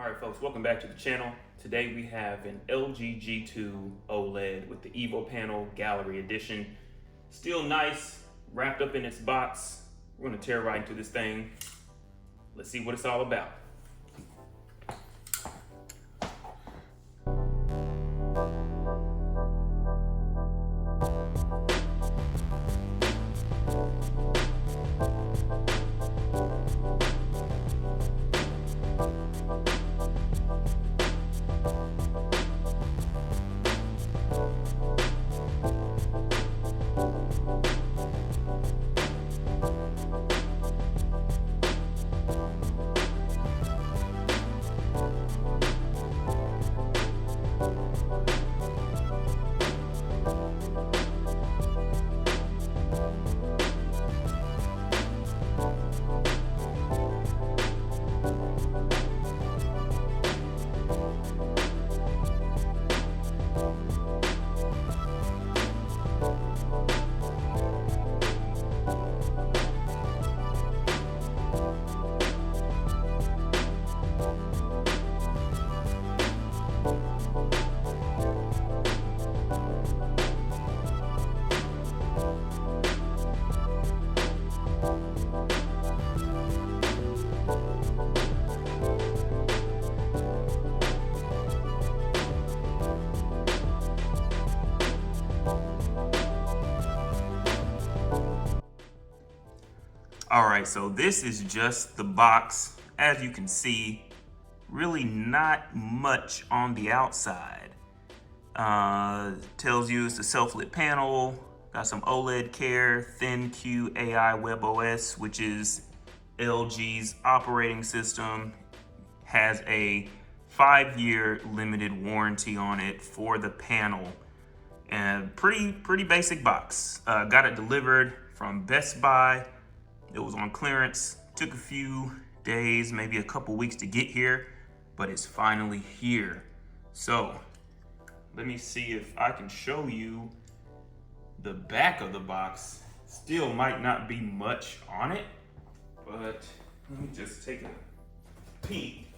All right, folks, welcome back to the channel. Today we have an LG G2 OLED with the Evo panel gallery edition. Still nice, wrapped up in its box. We're gonna tear right into this thing. Let's see what it's all about. All right, so this is just the box. As you can see, really not much on the outside. Tells you it's a self-lit panel, got some OLED care, ThinQ AI WebOS, which is LG's operating system, has a 5-year limited warranty on it for the panel. And pretty basic box. Got it delivered from Best Buy. It was on clearance, took a few days, maybe a couple weeks to get here, but it's finally here. So let me see if I can show you the back of the box. Still might not be much on it, but let me just take a peek.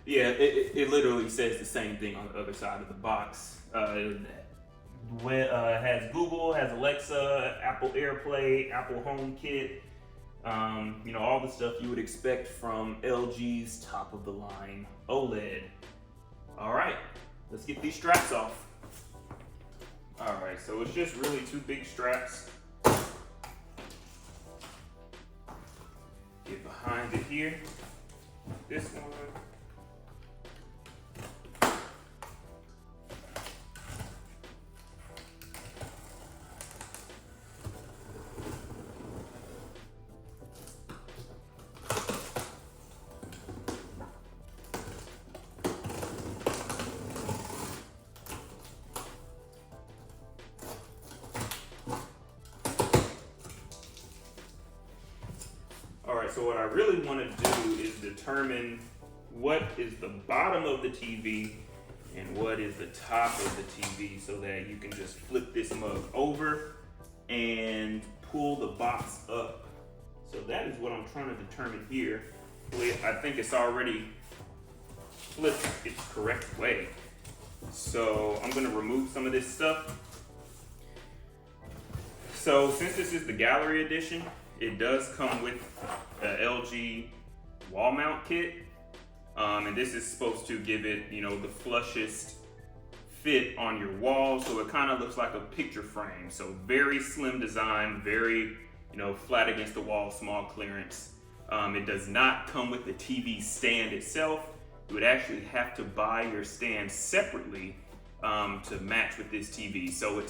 Yeah, it literally says the same thing on the other side of the box. Has Google, has Alexa, Apple AirPlay, Apple HomeKit, all the stuff you would expect from LG's top of the line OLED. All right, let's get these straps off. All right, so it's just really two big straps. Get behind it here. This one. So what I really want to do is determine what is the bottom of the TV and what is the top of the TV so that you can just flip this mug over and pull the box up. So that is what I'm trying to determine here. I think it's already flipped its correct way. So I'm going to remove some of this stuff. So since this is the gallery edition, it does come with the LG wall mount kit, and this is supposed to give it, the flushest fit on your wall, so it kind of looks like a picture frame. So very slim design, very, flat against the wall, small clearance. It does not come with the TV stand itself. You would actually have to buy your stand separately to match with this TV. So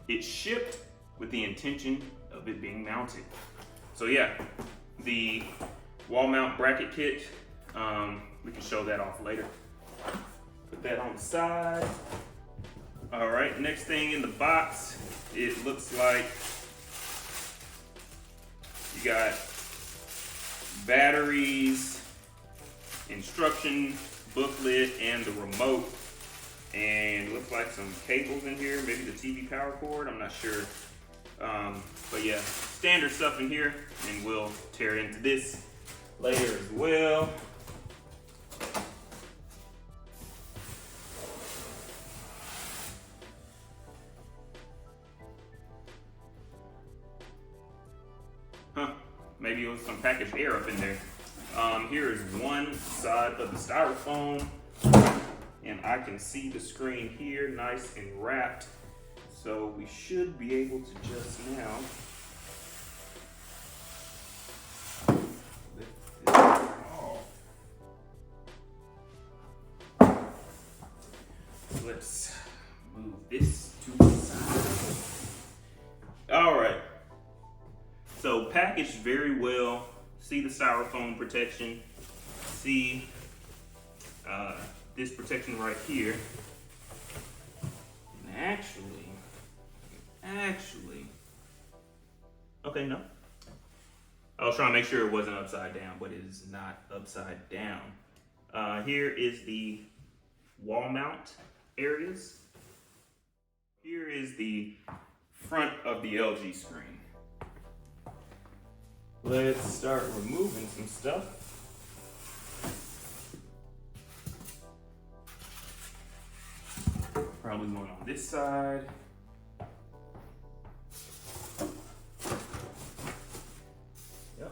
it's shipped with the intention of it being mounted. So yeah, the wall mount bracket kit, we can show that off later. Put that on the side. All right, next thing in the box, it looks like you got batteries, instruction booklet, and the remote. And it looks like some cables in here, maybe the TV power cord, I'm not sure. But yeah, standard stuff in here, and we'll tear into this later as well. Maybe it was some packaged air up in there. Here is one side of the styrofoam, and I can see the screen here, nice and wrapped. So we should be able to just now lift this off. Let's move this to the side. All right. So packaged very well. See the styrofoam protection. See this protection right here. And actually, okay, no. I was trying to make sure it wasn't upside down, but it is not upside down. Here is the wall mount areas. Here is the front of the LG screen. Let's start removing some stuff. Probably one on this side. Yep.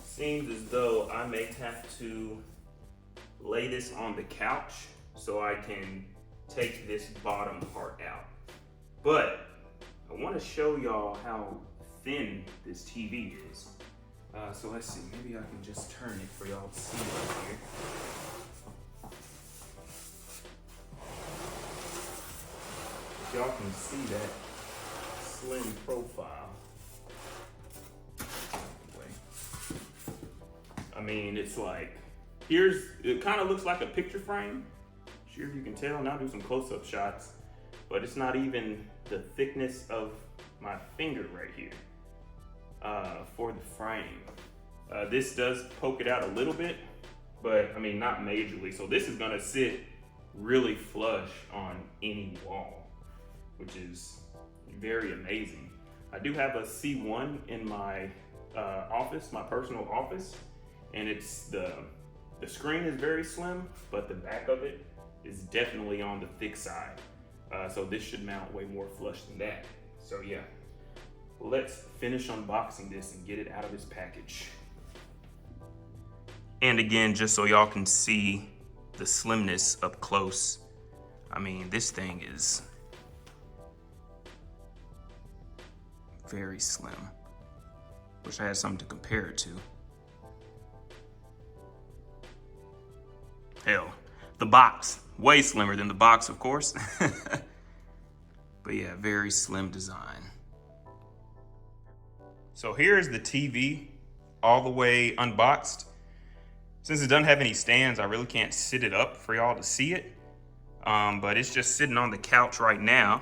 Seems as though I may have to lay this on the couch so I can take this bottom part out. But I want to show y'all how thin this TV is. So let's see, maybe I can just turn it for y'all to see right here. If y'all can see that slim profile. I mean, it's like, it kind of looks like a picture frame. Sure if you can tell, and I'll do some close-up shots, but it's not even the thickness of my finger right here for the frame. This does poke it out a little bit, but I mean, not majorly. So this is gonna sit really flush on any wall, which is very amazing. I do have a C1 in my office, my personal office, and it's the screen is very slim, but the back of it is definitely on the thick side. So this should mount way more flush than that. So yeah, let's finish unboxing this and get it out of this package. And again, just so y'all can see the slimness up close, I mean, this thing is very slim. Wish I had something to compare it to. Hell, the box, way slimmer than the box, of course. But yeah, very slim design. So here's the TV all the way unboxed. Since it doesn't have any stands, I really can't sit it up for y'all to see it. But it's just sitting on the couch right now.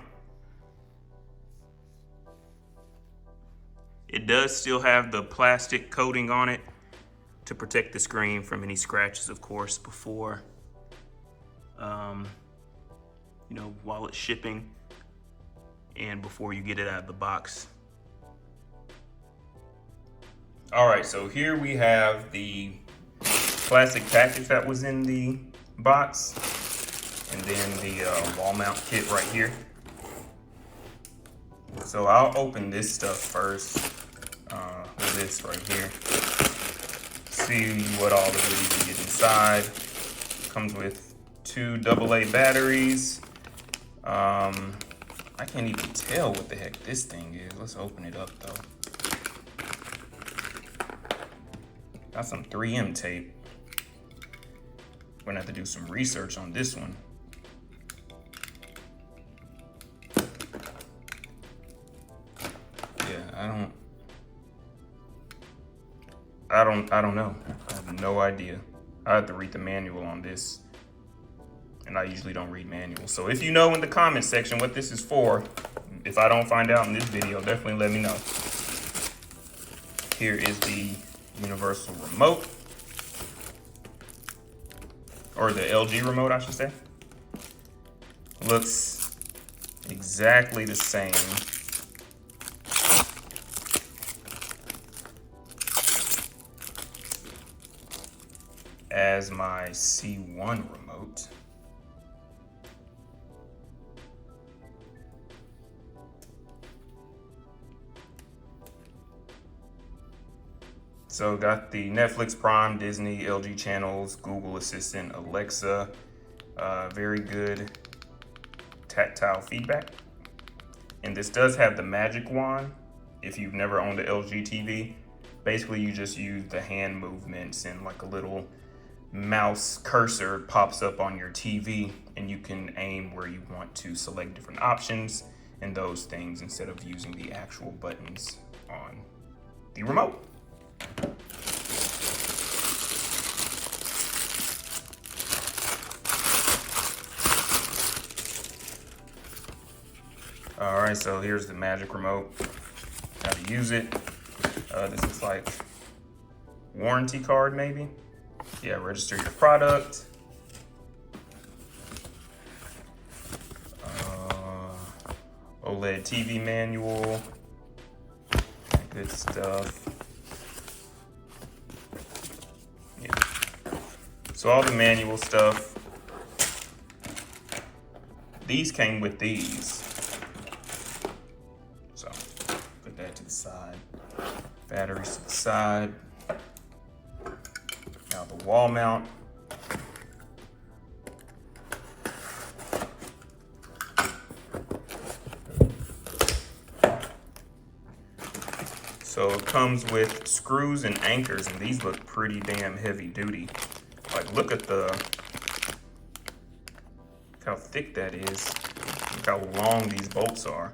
It does still have the plastic coating on it to protect the screen from any scratches, of course, before, you know, while it's shipping and before you get it out of the box. All right, so here we have the plastic package that was in the box, and then the wall mount kit right here. So I'll open this stuff first, with this right here. See what all the goodies you get inside. Comes with 2 AA batteries. I can't even tell what the heck this thing is. Let's open it up though. Got some 3M tape. We're gonna have to do some research on this one. Yeah, I don't know. I have no idea. I have to read the manual on this, and I usually don't read manuals. So if you know in the comment section what this is for, if I don't find out in this video, definitely let me know. Here is the universal remote, or the LG remote, I should say. Looks exactly the same as my C1 remote. So got the Netflix, Prime, Disney, LG channels, Google Assistant, Alexa, very good tactile feedback. And this does have the magic wand. If you've never owned an LG TV, basically you just use the hand movements and like a little mouse cursor pops up on your TV and you can aim where you want to select different options and those things instead of using the actual buttons on the remote. All right, so here's the magic remote, how to use it. This is like warranty card maybe. Yeah, register your product. OLED TV manual, good stuff. Yeah. So all the manual stuff, these came with these. So put that to the side. Batteries to the side. Now the wall mount. So it comes with screws and anchors, and these look pretty damn heavy duty. Like, look at how thick that is. Look how long these bolts are.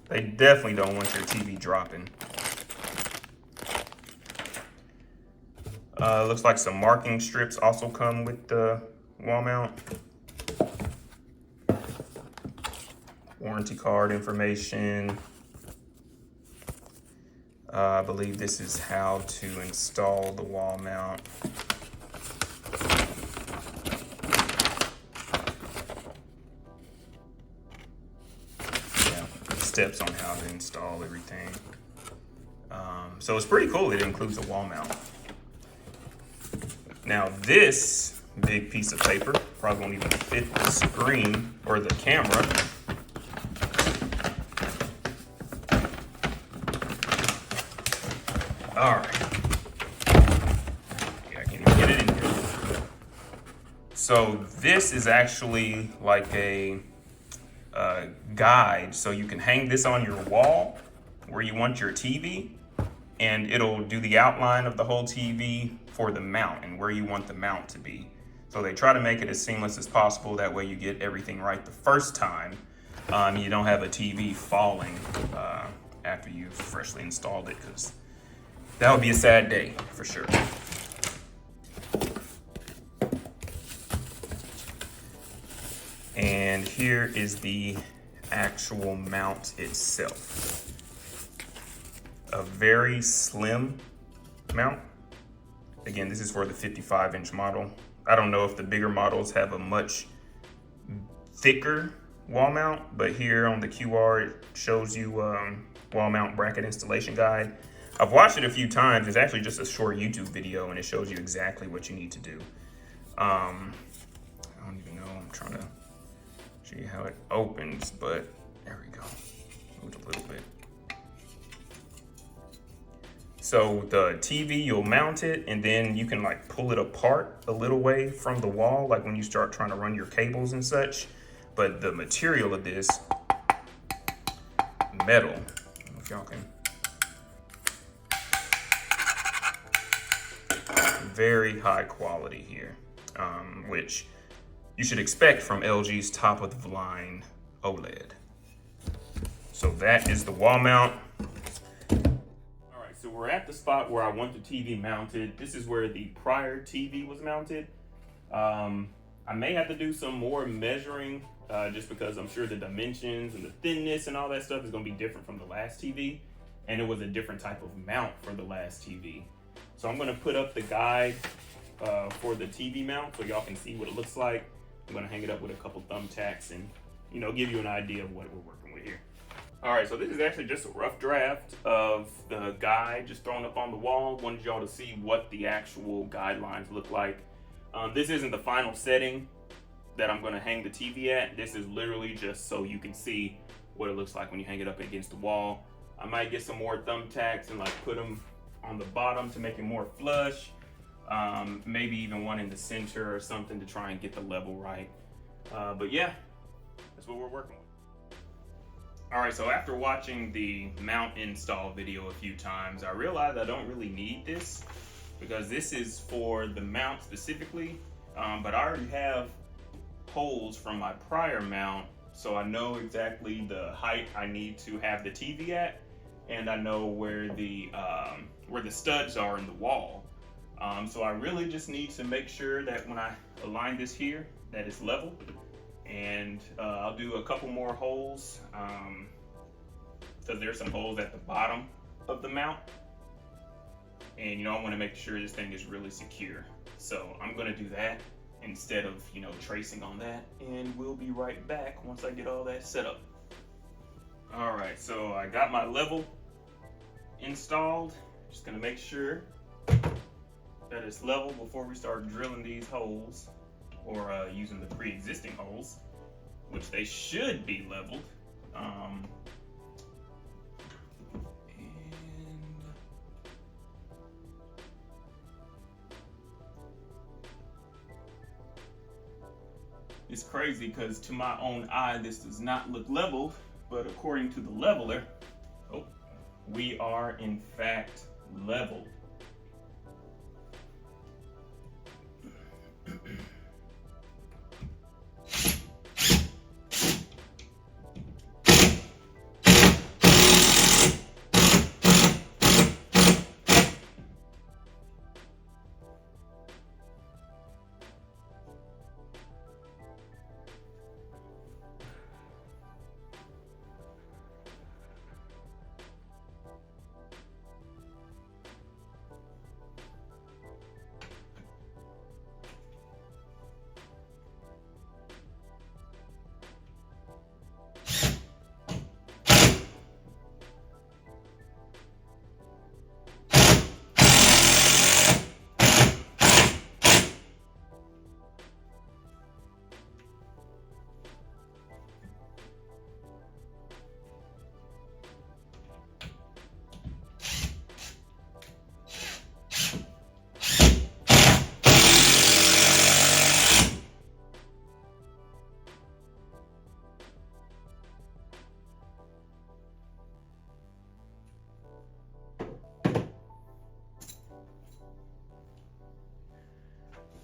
They definitely don't want your TV dropping. Looks like some marking strips also come with the wall mount. Warranty card information. I believe this is how to install the wall mount. Yeah, steps on how to install everything. So it's pretty cool. It includes a wall mount. Now this big piece of paper probably won't even fit the screen or the camera. All right. Yeah, I can't even get it in here. So this is actually like a guide. So you can hang this on your wall where you want your TV, and it'll do the outline of the whole TV for the mount and where you want the mount to be. So they try to make it as seamless as possible. That way you get everything right the first time. You don't have a TV falling after you've freshly installed it, because that would be a sad day for sure. And here is the actual mount itself. A very slim mount. Again, this is for the 55-inch model. I don't know if the bigger models have a much thicker wall mount, but here on the QR, it shows you wall mount bracket installation guide. I've watched it a few times. It's actually just a short YouTube video, and it shows you exactly what you need to do. I don't even know. I'm trying to show you how it opens, but there we go. Moved a little bit. So the TV, you'll mount it, and then you can like pull it apart a little way from the wall, like when you start trying to run your cables and such. But the material of this metal, I don't know if y'all can. Very high quality here, which you should expect from LG's top of the line OLED. So that is the wall mount. All right, so we're at the spot where I want the TV mounted. This is where the prior TV was mounted. I may have to do some more measuring just because I'm sure the dimensions and the thinness and all that stuff is gonna be different from the last TV. And it was a different type of mount for the last TV. So I'm gonna put up the guide for the TV mount so y'all can see what it looks like. I'm gonna hang it up with a couple thumbtacks and, you know, give you an idea of what we're working with here. All right, so this is actually just a rough draft of the guide just thrown up on the wall. Wanted y'all to see what the actual guidelines look like. This isn't the final setting that I'm gonna hang the TV at. This is literally just so you can see what it looks like when you hang it up against the wall. I might get some more thumbtacks and like put them on the bottom to make it more flush. Maybe even one in the center or something to try and get the level right. But yeah, that's what we're working with. All right, so after watching the mount install video a few times, I realized I don't really need this because this is for the mount specifically, but I already have holes from my prior mount, so I know exactly the height I need to have the TV at, and I know where the studs are in the wall. So I really just need to make sure that when I align this here, that it's level. And I'll do a couple more holes because there's some holes at the bottom of the mount. And, you know, I want to make sure this thing is really secure. So I'm going to do that instead of, you know, tracing on that. And we'll be right back once I get all that set up. All right, so I got my level installed. Just going to make sure that it's level before we start drilling these holes or using the pre-existing holes, which they should be leveled. And it's crazy because to my own eye this does not look leveled, but according to the leveler, we are in fact leveled.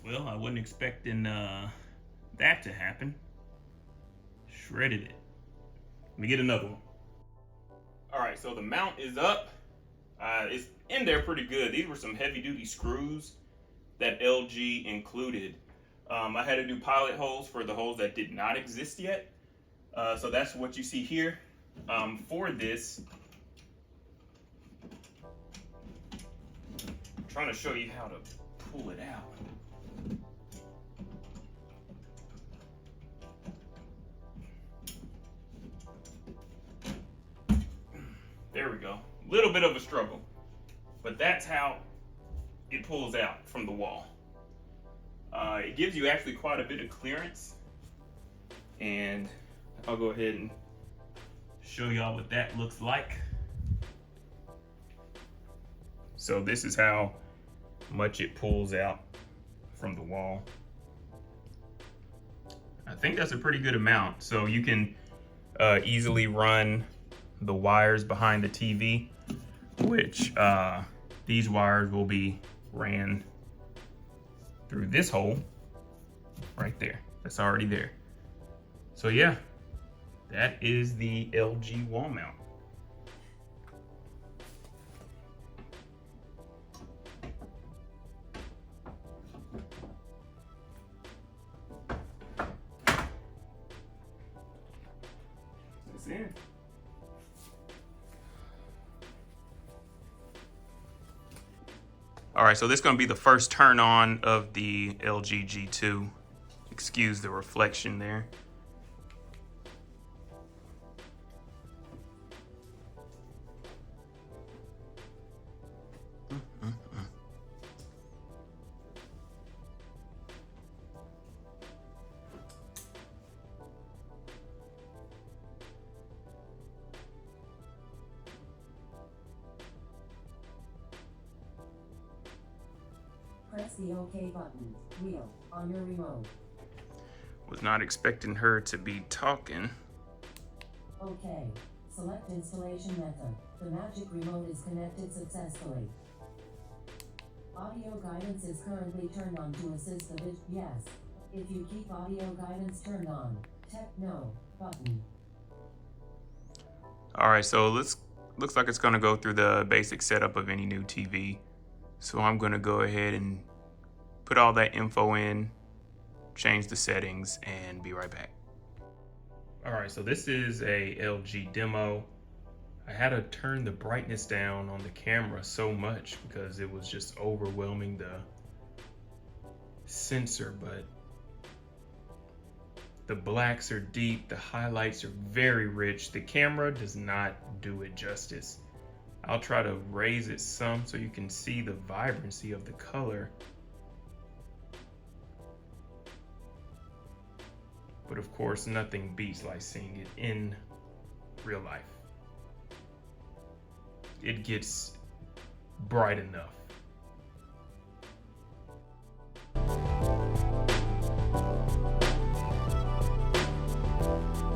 Well, I wasn't expecting that to happen. Shredded it. Let me get another one. All right, so the mount is up. It's in there pretty good. These were some heavy duty screws that LG included. I had to do pilot holes for the holes that did not exist yet. So that's what you see here. For this, I'm trying to show you how to pull it out. There we go. Little bit of a struggle, but that's how it pulls out from the wall. It gives you actually quite a bit of clearance, and I'll go ahead and show y'all what that looks like. So this is how much it pulls out from the wall. I think that's a pretty good amount. So you can easily run the wires behind the TV, which these wires will be ran through this hole right there. That's already there. So yeah, that is the LG wall mount. It's in. All right, so this is gonna be the first turn on of the LG G2. Excuse the reflection there. Press the OK button, wheel, on your remote. Was not expecting her to be talking. OK. Select installation method. The magic remote is connected successfully. Audio guidance is currently turned on to assist the yes. If you keep audio guidance turned on, tap no button. All right, so looks like it's gonna go through the basic setup of any new TV. So I'm gonna go ahead and put all that info in, change the settings, and be right back. All right, so this is a LG demo. I had to turn the brightness down on the camera so much because it was just overwhelming the sensor, but the blacks are deep, the highlights are very rich. The camera does not do it justice. I'll try to raise it some so you can see the vibrancy of the color. But of course, nothing beats like seeing it in real life. It gets bright enough.